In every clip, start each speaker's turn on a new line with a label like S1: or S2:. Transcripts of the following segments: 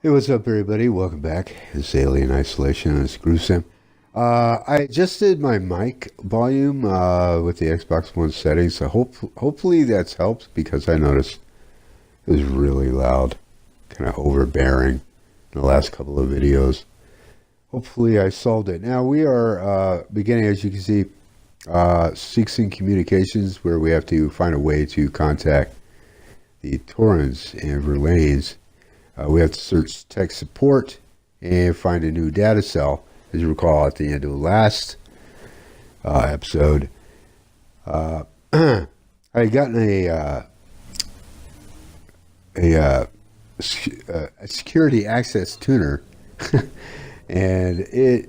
S1: Hey, what's up, everybody? Welcome back. It's Alien Isolation. It's GrooveSim. I adjusted my mic volume with the Xbox One settings, so hopefully that's helped because I noticed it was really loud, kind of overbearing in the last couple of videos. Hopefully I solved it. Now we are beginning, as you can see, Seegson communications, where we have to find a way to contact the Torrens and Verlaines. We have to search tech support and find a new data cell. As you recall, at the end of the last episode, I had gotten a security access tuner, and it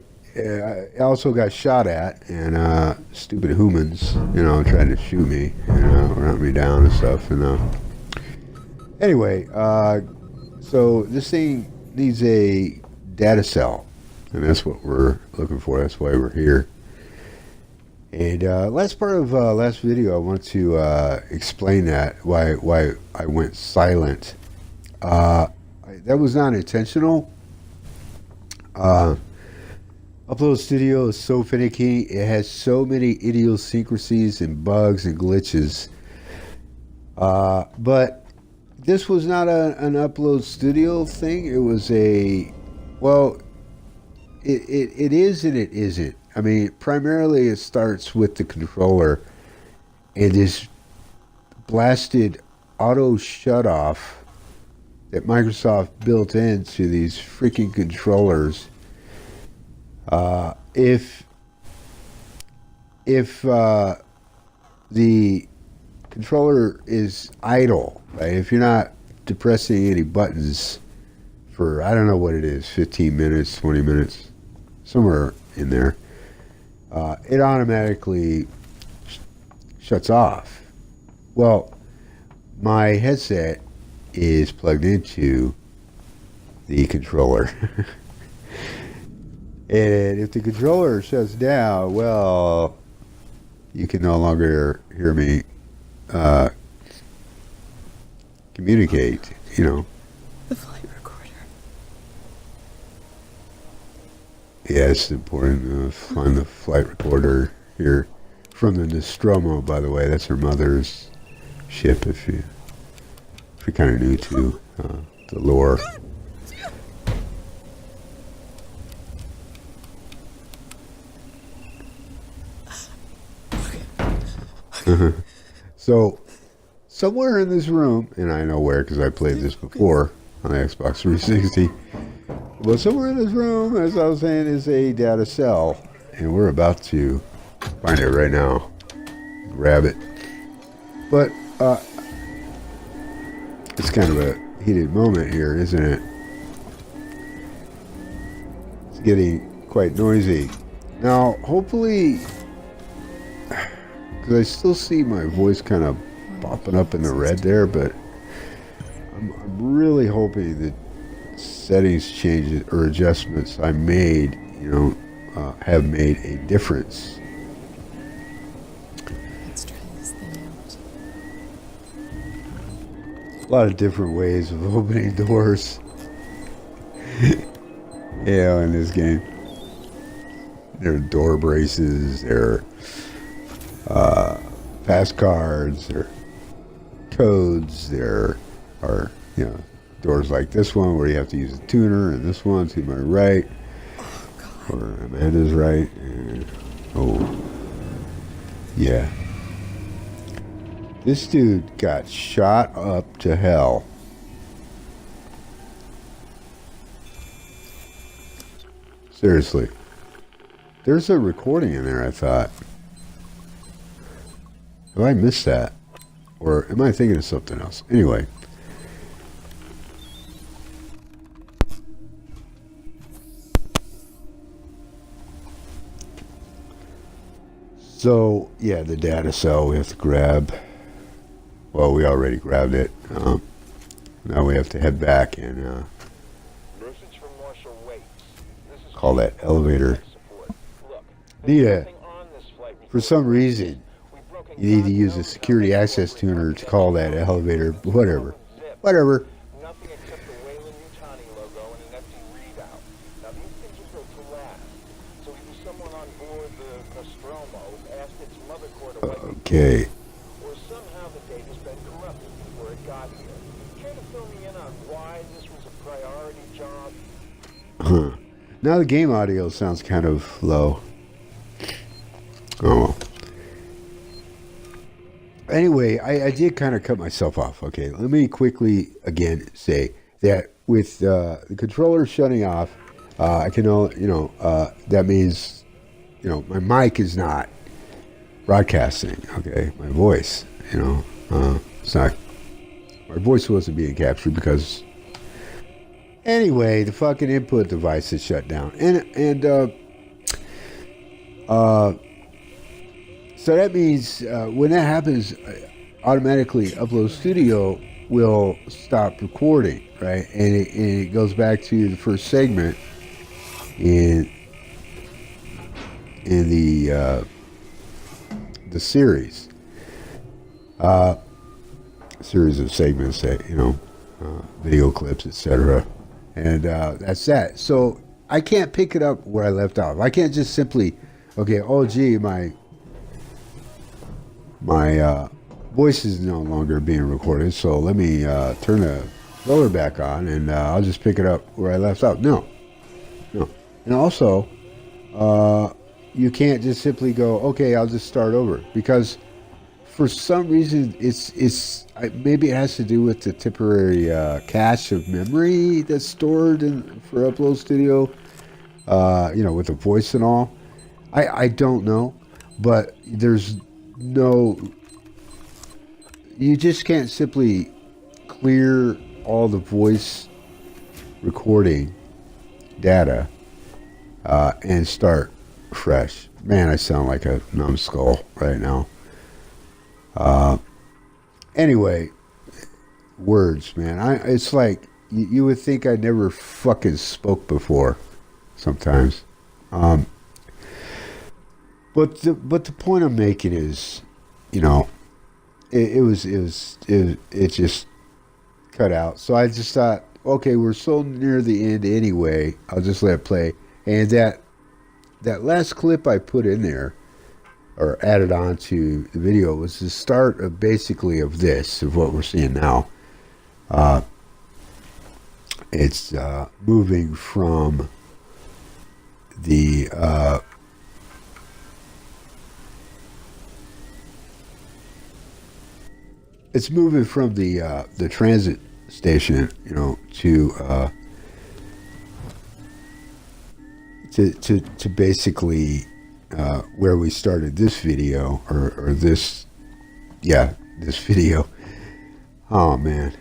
S1: also got shot at, and stupid humans, tried to shoot me, run me down and stuff. And anyway, so this thing needs a data cell, and that's what we're looking for. That's why we're here. And last part of last video, I want to explain that why I went silent. That was not intentional. Upload Studio is so finicky. It has so many idiosyncrasies and bugs and glitches. But this was not an Upload Studio thing. It was it is and it isn't. I mean, primarily it starts with the controller and this blasted auto shut off that Microsoft built into these freaking controllers. If the controller is idle, right? If you're not depressing any buttons for, I don't know what it is, 15 minutes, 20 minutes, somewhere in there, it automatically shuts off. Well, my headset is plugged into the controller. And if the controller shuts down, well, you can no longer hear me communicate,
S2: The flight recorder.
S1: Yeah, it's important to find the flight recorder here from the Nostromo, by the way. That's her mother's ship, if you're kind of new to the lore. So, somewhere in this room, and I know where because I played this before on the Xbox 360, but somewhere in this room, as I was saying, is a data cell, and we're about to find it right now. Grab it. But, it's kind of a heated moment here, isn't it? It's getting quite noisy. Now, hopefully, because I still see my voice kind of popping up in the red there, but I'm really hoping that settings changes or adjustments I made, have made a difference.
S2: Let's try this thing out.
S1: A lot of different ways of opening doors. In this game. There are door braces, there are pass cards, there are codes, there are, doors like this one where you have to use a tuner, and this one to my right, or Amanda's right, and, yeah. This dude got shot up to hell. Seriously. There's a recording in there, I thought. Have I missed that? Or am I thinking of something else? Anyway. So, yeah, the data cell we have to grab. Well, we already grabbed it. Now we have to head back and call that elevator. For some reason, you need to use a security access tuner to call that elevator. Whatever.
S3: Nothing except the Weyland-Yutani logo
S1: Okay.
S3: Or somehow the data's been corrupted before it got here. Care to fill me in on why this was a priority job?
S1: Huh. Now the game audio sounds kind of low. Oh well. Anyway, I did kind of cut myself off. Okay, let me quickly again say that with the controller shutting off, I can only, that means, my mic is not broadcasting. Okay, my voice, it's not. My voice wasn't being captured because. Anyway, the fucking input device is shut down, and so that means when that happens, automatically Upload Studio will stop recording, right? And it goes back to the first segment in the series, series of segments that video clips, etc. And that's that. So I can't pick it up where I left off. I can't just simply, okay, oh gee, my voice is no longer being recorded, so let me turn the roller back on and I'll just pick it up where I left off. No. And also, you can't just simply go, okay, I'll just start over, because for some reason maybe it has to do with the temporary cache of memory that's stored for Upload Studio, with the voice and all. I don't know, but there's you just can't simply clear all the voice recording data and start fresh. Man, I sound like a numbskull right now. Anyway, words, man. It's like you would think I never fucking spoke before sometimes. But the point I'm making is, it just cut out. So I just thought, okay, we're so near the end anyway. I'll just let it play. And that last clip I put in there, or added on to the video, was the start of basically of what we're seeing now. It's moving from the transit station, to basically where we started this video, or this video. Oh man.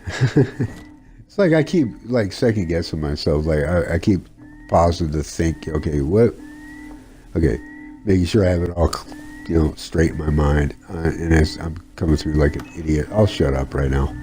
S1: It's like I keep second guessing myself. Like I keep pausing to think, making sure I have it all straight in my mind, and as I'm coming through like an idiot, I'll shut up right now.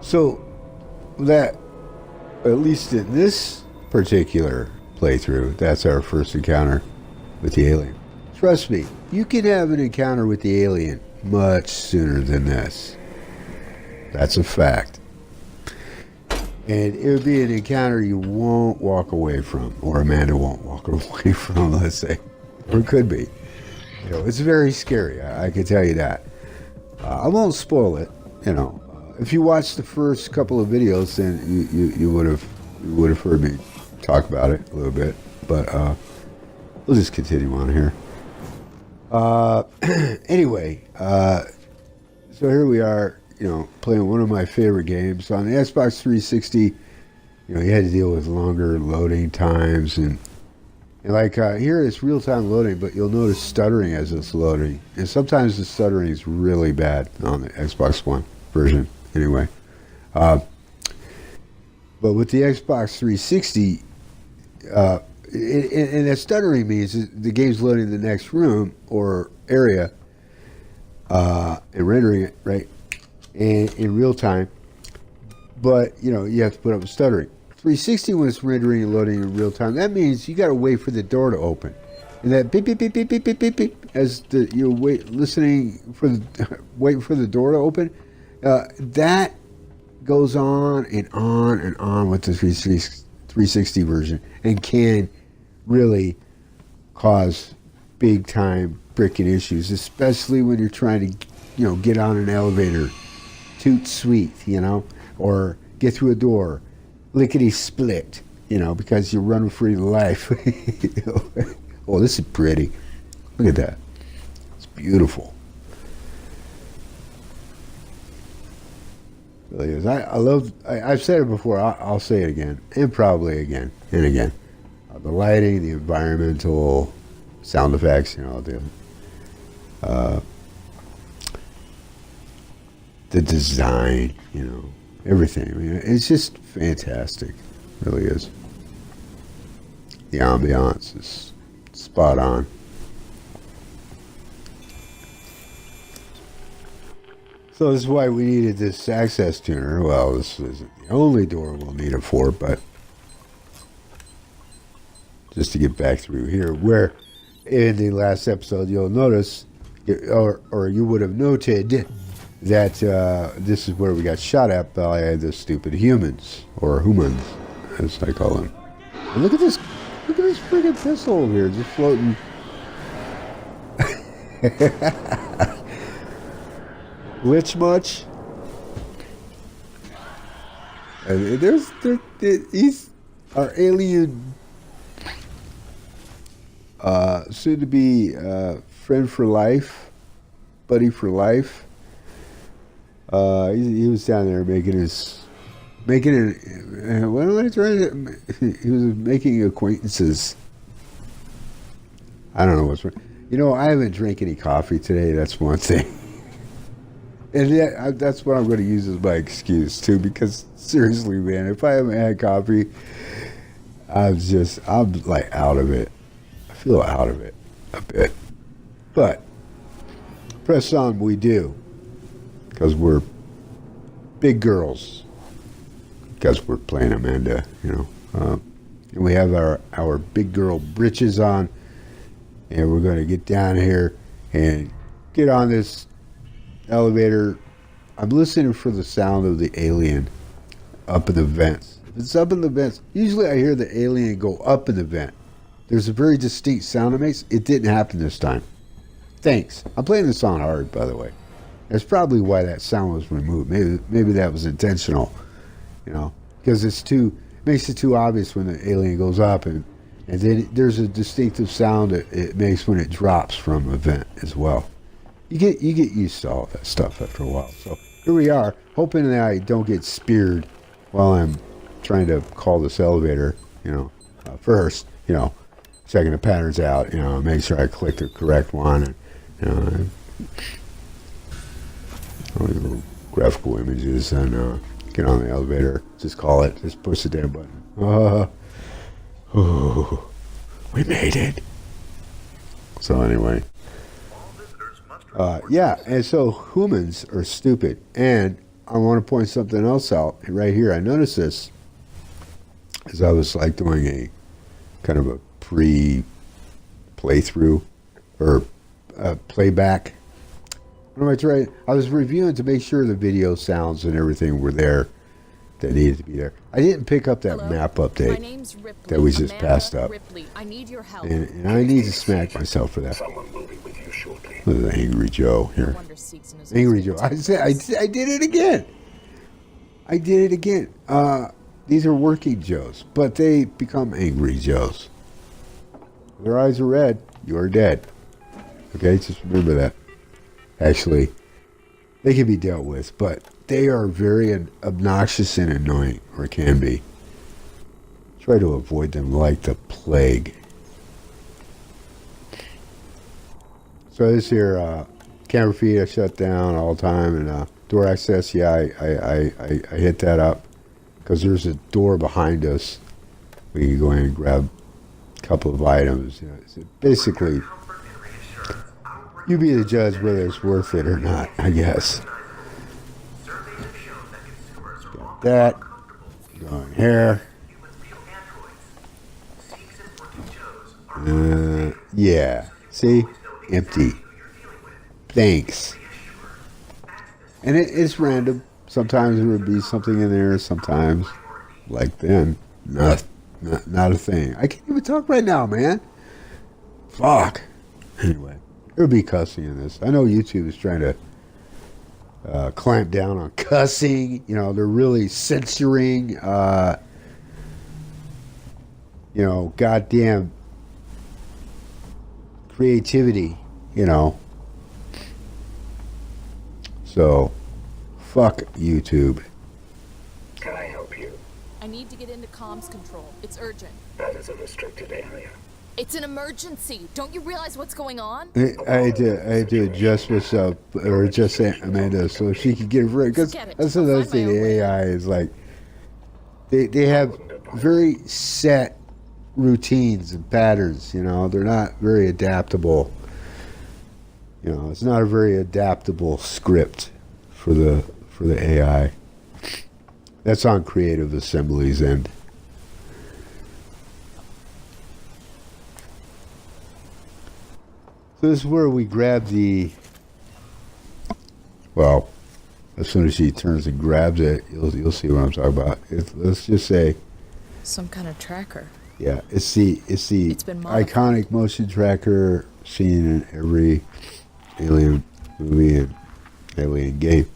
S1: So that, at least in this particular playthrough, that's our first encounter with the alien. Trust me, you can have an encounter with the alien much sooner than this. That's a fact. And it would be an encounter you won't walk away from, or Amanda won't walk away from, let's say. Or it could be. It's very scary, I can tell you that. I won't spoil it, If you watch the first couple of videos, then you would have heard me talk about it a little bit. But we'll just continue on here. Anyway, so here we are, playing one of my favorite games on the Xbox 360. You had to deal with longer loading times, and And like here it's real-time loading, but you'll notice stuttering as it's loading. And sometimes the stuttering is really bad on the Xbox One version anyway. But with the Xbox 360, and that stuttering means the game's loading the next room or area and rendering it, right, and in real time. But, you know, you have to put up with stuttering. 360, when it's rendering and loading in real time, that means you got to wait for the door to open. And that beep, beep, beep, beep, beep, beep, beep, beep, as you're waiting for the door to open, that goes on and on and on with the 360 version and can really cause big time freaking issues, especially when you're trying to, you know, get on an elevator, toot sweet, you know, or get through a door, lickety split, you know, because you're running for your life. You know? Oh, this is pretty. Look at that. It's beautiful. It really is. I've said it before, I'll say it again, and probably again and again. The lighting, the environmental sound effects, you know, the design, you know, everything. I mean, it's just fantastic. It really is. The ambiance is spot on. So this is why we needed this access tuner. Well, this isn't the only door we'll need it for, but just to get back through here, where in the last episode you'll notice, or you would have noted, that this is where we got shot at by the stupid humans, or humans, as I call them. And look at this friggin' pistol over here, just floating. Glitch much? And he's our alien, soon to be friend for life, buddy for life. He was down there he was making acquaintances. I don't know what's wrong. You know, I haven't drank any coffee today. That's one thing. And that's what I'm going to use as my excuse too, because seriously, man, if I haven't had coffee, I'm like out of it. I feel out of it a bit. But press on we do, because we're big girls, because we're playing Amanda, you know. And we have our big girl britches on, and we're going to get down here and get on this elevator. I'm listening for the sound of the alien up in the vents. If it's up in the vents, usually I hear the alien go up in the vent. There's a very distinct sound it makes. It didn't happen this time. Thanks. I'm playing this on hard, by the way. That's probably why that sound was removed. Maybe that was intentional, you know, because it makes it too obvious when the alien goes up, and then there's a distinctive sound it makes when it drops from a vent as well. You get used to all that stuff after a while. So here we are, hoping that I don't get speared while I'm trying to call this elevator, you know, first, you know, checking the patterns out, you know, make sure I click the correct one, and, you know, little graphical images, and get on the elevator, just call it, just push the damn button. We made it. So anyway. Yeah, and so humans are stupid. And I want to point something else out right here. I noticed this as I was like doing a kind of a pre-playthrough or playback. What am I trying? I was reviewing to make sure the video sounds and everything were there that needed to be there. I didn't pick up that map update.
S2: My name's Ripley.
S1: That we just passed up.
S2: Ripley, I need your help.
S1: And I need to smack myself for that.
S4: Someone will be with you shortly.
S1: Look at the Angry Joe here.
S2: Wonder Seegson is
S1: Angry Joe. I did it again. I did it again. These are working Joes, but they become Angry Joes. Their eyes are red. You are dead. Okay, just remember that. Actually, they can be dealt with, but they are very obnoxious and annoying, or can be. Try to avoid them like the plague. So this here, camera feed I shut down all the time, and door access, yeah, I hit that up because there's a door behind us. We can go in and grab a couple of items. You know, so basically, you be the judge whether it's worth it or not, I guess. Got that. Going here. Yeah. See? Empty. Thanks. And it's random. Sometimes there would be something in there. Sometimes, like then, not a thing. I can't even talk right now, man. Fuck. Anyway, there would be cussing in this. I know YouTube is trying to clamp down on cussing. You know, they're really censoring, you know, goddamn creativity, you know. So, fuck YouTube.
S4: Can I help you?
S2: I need to get into comms control. It's urgent.
S4: That is a restricted area.
S2: It's an emergency. Don't you realize what's going on?
S1: I had to adjust myself, or adjust Amanda so she could get rid. Because that's another thing. The AI is like, they have very set routines and patterns. You know, they're not very adaptable. You know, it's not a very adaptable script for the AI. That's on Creative Assembly's end. So this is where we grab the. Well, as soon as she turns and grabs it, you'll see what I'm talking about. Let's just say.
S2: Some kind of tracker.
S1: Yeah, it's the
S2: been modified.
S1: iconic motion tracker seen in every Alien movie and Alien game.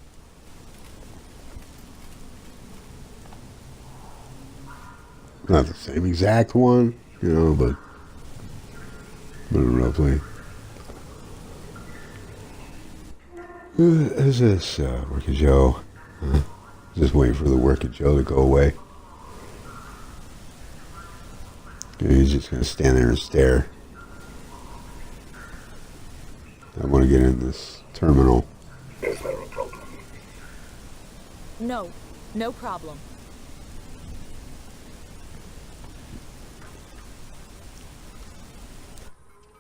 S1: Not the same exact one, you know, but roughly. Who's this Working Joe? Just waiting for the Working Joe to go away. He's just going to stand there and stare. I want to get in this terminal.
S4: Is there a problem?
S2: No. No problem.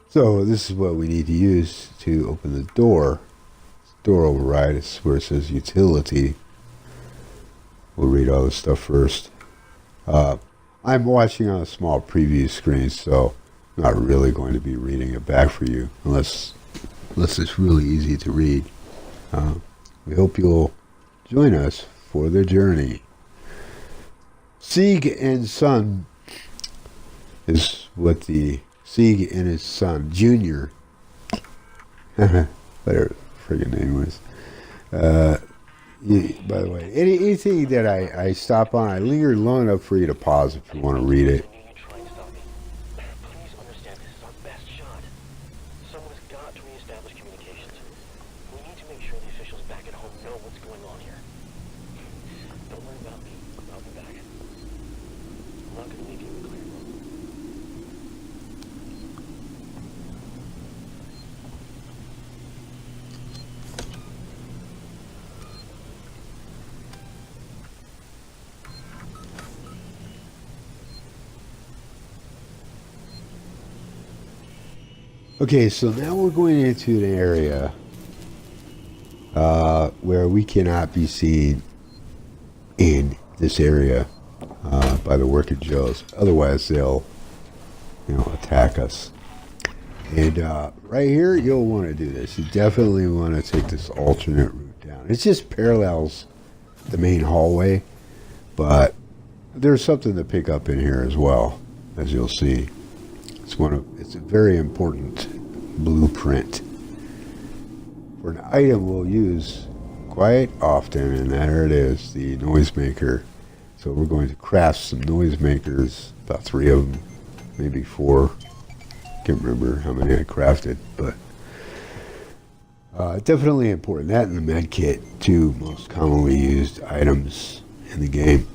S1: So this is what we need to use to open the door. Door override is where it says utility. We'll read all this stuff first. I'm watching on a small preview screen, so I'm not really going to be reading it back for you, unless it's really easy to read. We hope you'll join us for the journey. Sieg and Son is what the Sieg and his son, Junior, whatever the friggin' name was. By the way, anything that I stop on, I linger long enough for you to pause if you want to read it.
S3: Please understand this is our best shot. Someone has got to reestablish communications. We need to make sure the officials back at home know what's going on here. Don't worry about me. I'll be back. I'm not going to leave you in the clear room.
S1: Okay, so now we're going into an area where we cannot be seen in this area by the Working Joes. Otherwise, they'll, attack us. And right here, you'll want to do this. You definitely want to take this alternate route down. It just parallels the main hallway, but there's something to pick up in here as well, as you'll see. It's a very important blueprint for an item we'll use quite often, and there it is, the noisemaker. So we're going to craft some noisemakers, about 3 of them, maybe 4. Can't remember how many I crafted, but definitely important. That and the med kit, 2 most commonly used items in the game.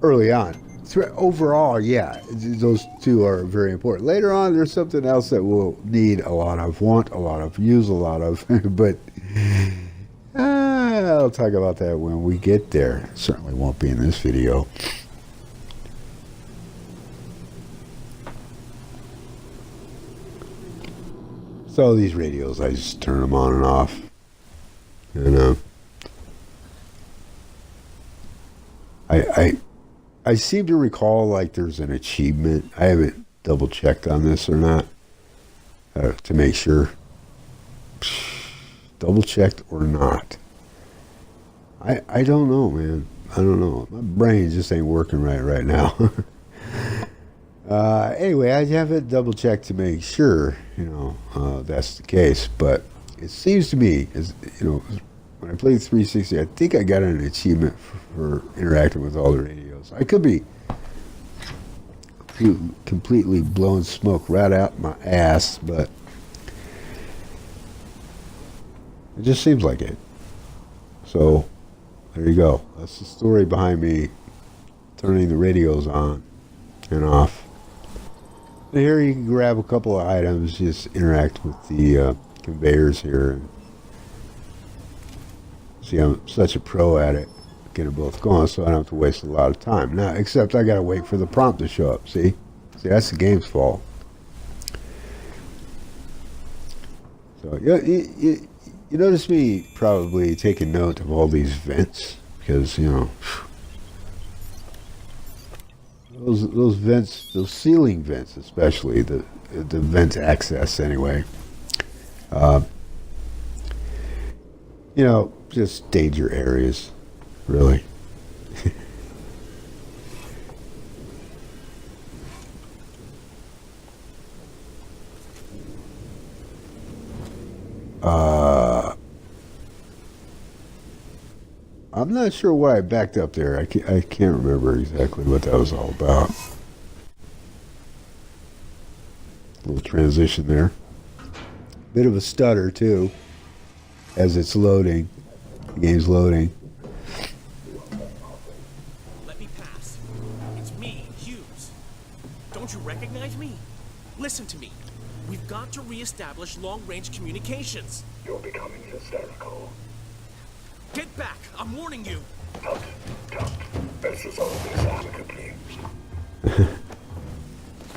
S1: Early on, overall, yeah, those two are very important. Later on, there's something else that we'll need a lot of, want a lot of, use a lot of, but I'll talk about that when we get there. Certainly won't be in this video. So these radios, I just turn them on and off. And I seem to recall like there's an achievement. I haven't double checked on this or not to make sure. Double checked or not. I don't know, man. I don't know. My brain just ain't working right now. Anyway, I haven't double checked to make sure, that's the case. But it seems to me, when I played 360, I think I got an achievement for interacting with all the radios. I could be completely blowing smoke right out my ass, but it just seems like it. So, there you go. That's the story behind me turning the radios on and off. And here you can grab a couple of items, just interact with the conveyors here. See, I'm such a pro at it, get them both going, so I don't have to waste a lot of time. Now, except I got to wait for the prompt to show up, see? See, that's the game's fault. So, you notice me probably taking note of all these vents, because, those vents, those ceiling vents especially, the vent access anyway, just danger areas, really. I'm not sure why I backed up there. I can't remember exactly what that was all about. A little transition there. Bit of a stutter too, as it's loading. The game's loading.
S5: Let me pass. It's me, Hughes. Don't you recognize me? Listen to me. We've got to reestablish long-range communications.
S4: You're becoming hysterical.
S5: Get back! I'm warning you!
S4: Tut, tut. Let's resolve this amicably.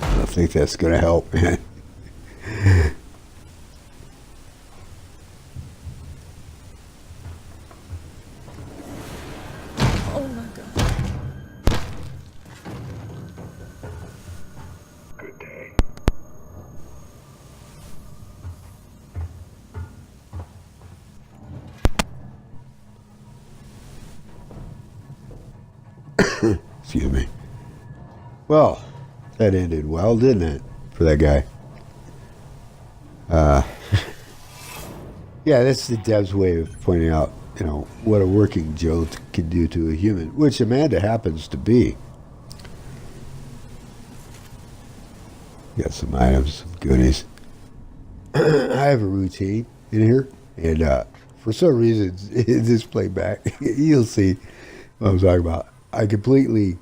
S1: I don't think that's going to help, man.
S2: Oh my god.
S4: Good day.
S1: Excuse me. Well, that ended well, didn't it, for that guy? Yeah, that's the dev's way of pointing out, what a working Joe can do to a human, which Amanda happens to be. Got some items, some goodies. I have a routine in here, and for some reason, in this playback, you'll see what I'm talking about. I completely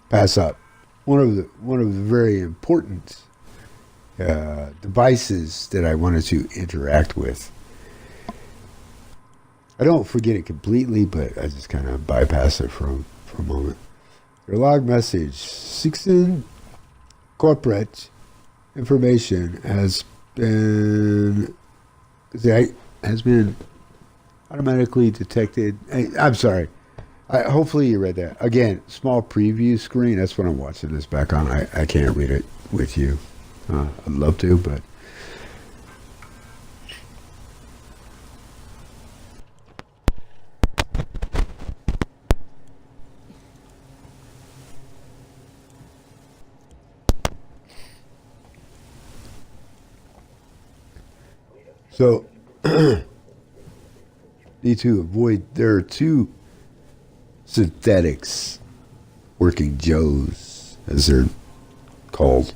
S1: pass up one of the very important devices that I wanted to interact with. I don't forget it completely, but I just kind of bypass it for a moment. Your log message: Seegson corporate information has been automatically detected. I'm sorry. Hopefully you read that. Again, small preview screen. That's what I'm watching this back on. I can't read it with you. I'd love to, but... So, need to avoid... There are two synthetics, working Joes, as they're called,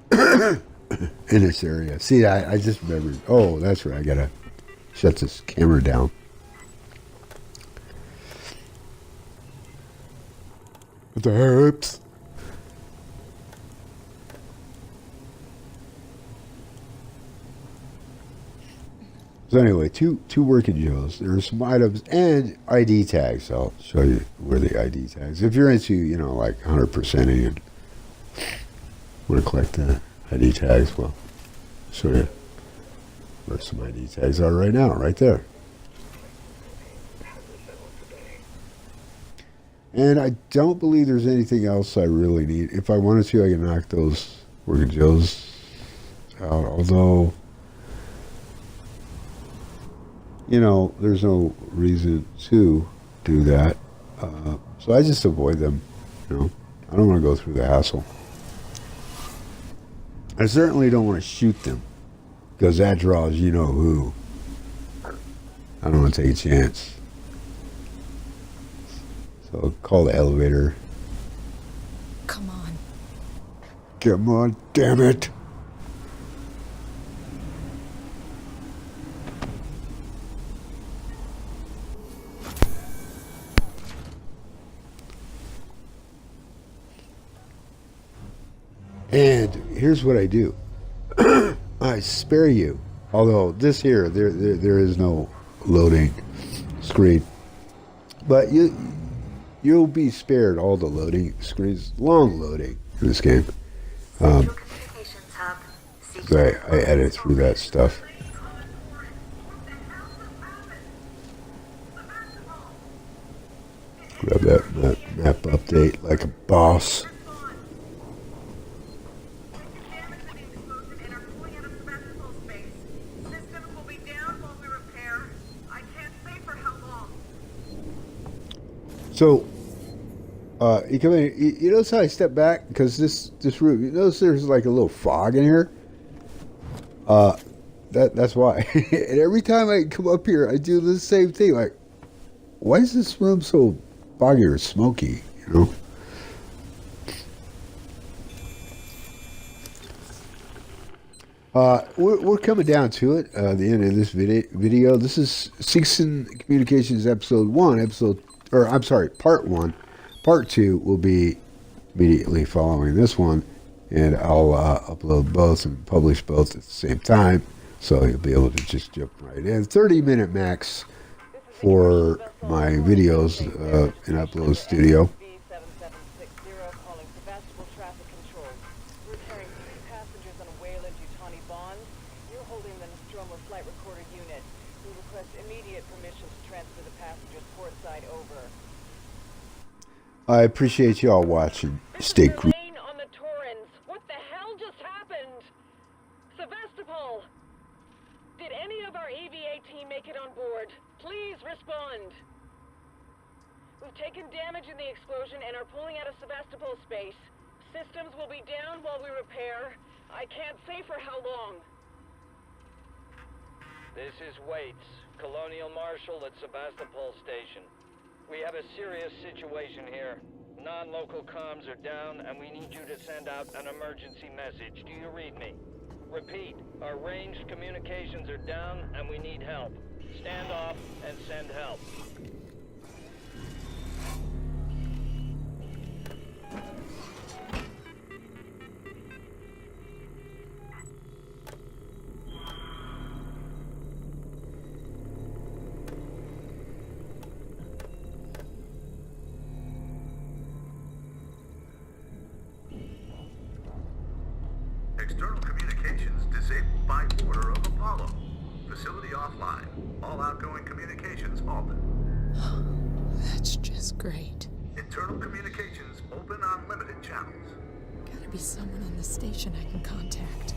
S1: in this area. See, I just remembered. Oh, that's right. I gotta shut this camera down. With the herbs. So anyway, two working Joes. There's some items and ID tags. I'll show you where the ID tags. If you're into, like 100%ing and want to collect the ID tags, well, show you where some ID tags are right now, right there. And I don't believe there's anything else I really need. If I wanted to, I can knock those working Joes out. Although, there's no reason to do that. So I just avoid them. I don't want to go through the hassle. I certainly don't want to shoot them, because that draws who. I don't want to take a chance. So call the elevator.
S2: Come on.
S1: Come on, damn it. And here's what I do. I spare you. Although this here, there is no loading screen. But you'll be spared all the loading screens. Long loading in this game. I edit through that stuff. Grab that map update like a boss. So, you come in. You notice how I step back because this room. You notice there's like a little fog in here. That's why. And every time I come up here, I do the same thing. Like, why is this room so foggy or smoky? We're coming down to it. The end of this video. This is Seegson Communications Episode 1. Part 1. Part 2 will be immediately following this one, and I'll upload both and publish both at the same time, so you'll be able to just jump right in. 30-minute max for my videos in Upload Studio. I appreciate you all watching. Stay cool.
S3: Verlaine on the Torrens. What the hell just happened? Sevastopol! Did any of our EVA team make it on board? Please respond. We've taken damage in the explosion and are pulling out of Sevastopol space. Systems will be down while we repair. I can't say for how long.
S6: This is Waits, Colonial Marshal at Sevastopol Station. We have a serious situation here. Non-local comms are down, and we need you to send out an emergency message. Do you read me? Repeat, our ranged communications are down, and we need help. Stand off and send help.
S4: External communications disabled by order of Apollo. Facility offline. All outgoing communications halted.
S2: That's just great.
S4: Internal communications open on limited channels.
S2: Gotta be someone on the station I can contact.